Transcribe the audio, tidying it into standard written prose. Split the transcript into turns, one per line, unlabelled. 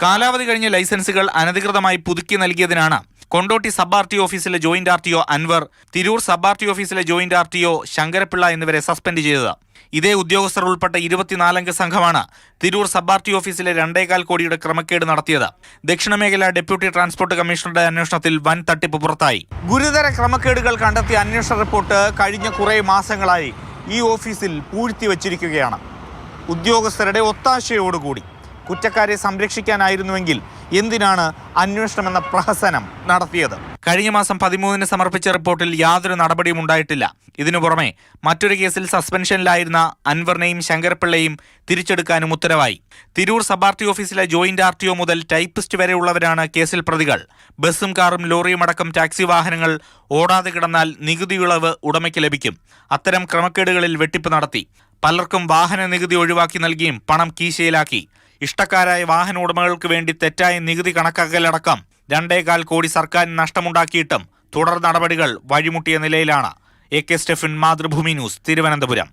കാലാവധി കഴിഞ്ഞ ലൈസൻസുകൾ അനധികൃതമായി പുതുക്കി നൽകിയതിനാണ് കൊണ്ടോട്ടി സബ് ആർ ടി ഓഫീസിലെ joint RTO Anwar, Tirur sub RTO ഓഫീസിലെ ജോയിന്റ് RTO ശങ്കരപ്പിള്ള എന്നിവരെ സസ്പെൻഡ് ചെയ്തത്. ഇതേ ഉദ്യോഗസ്ഥർ ഉൾപ്പെട്ട 24 അംഗ സംഘമാണ് തിരൂർ സബ് RTO ഓഫീസിലെ 2.25 കോടിയുടെ ക്രമക്കേട് നടത്തിയത്. ദക്ഷിണമേഖല ഡെപ്യൂട്ടി ട്രാൻസ്പോർട്ട് കമ്മീഷണറുടെ അന്വേഷണത്തിൽ വൻ തട്ടിപ്പ് പുറത്തായി. ഗുരുതര ക്രമക്കേടുകൾ കണ്ടെത്തിയ അന്വേഷണ റിപ്പോർട്ട് കഴിഞ്ഞ കുറേ മാസങ്ങളായി ഈ ഓഫീസിൽ പൂഴ്ത്തിവച്ചിരിക്കുകയാണ്. ഉദ്യോഗസ്ഥരുടെ ഒത്താശയോടുകൂടി കുറ്റക്കാരെ സംരക്ഷിക്കാനായിരുന്നുവെങ്കിൽ എന്തിനാണ് അന്വേഷണമെന്ന പ്രഹസനം നടത്തിയത്? കഴിഞ്ഞ മാസം 13-ന് സമർപ്പിച്ച റിപ്പോർട്ടിൽ യാതൊരു നടപടിയും ഉണ്ടായിട്ടില്ല. ഇതിനു പുറമെ മറ്റൊരു കേസിൽ സസ്പെൻഷനിലായിരുന്ന അൻവറിനെയും ശങ്കരപ്പിള്ളയും തിരിച്ചെടുക്കാനും ഉത്തരവായി. തിരൂർ സബ് RTO ഓഫീസിലെ ജോയിന്റ് RTO മുതൽ ടൈപ്പിസ്റ്റ് വരെയുള്ളവരാണ് കേസിൽ പ്രതികൾ. ബസ്സും കാറും ലോറിയും അടക്കം ടാക്സി വാഹനങ്ങൾ ഓടാതെ കിടന്നാൽ നികുതി ഇളവ് ഉടമയ്ക്ക് ലഭിക്കും. അത്തരം ക്രമക്കേടുകളിൽ വെട്ടിപ്പ് നടത്തി. പലർക്കും വാഹന നികുതി ഒഴിവാക്കി നൽകിയും പണം കീശയിലാക്കി. ഇഷ്ടക്കാരായ വാഹന ഉടമകൾക്ക് വേണ്ടി തെറ്റായ നികുതി കണക്കാക്കലടക്കം 2.25 കോടി സർക്കാരിന് നഷ്ടമുണ്ടാക്കിയിട്ടും തുടർ നടപടികൾ വഴിമുട്ടിയ നിലയിലാണ്. AK Stephen, Mathrubhumi news, Thiruvananthapuram.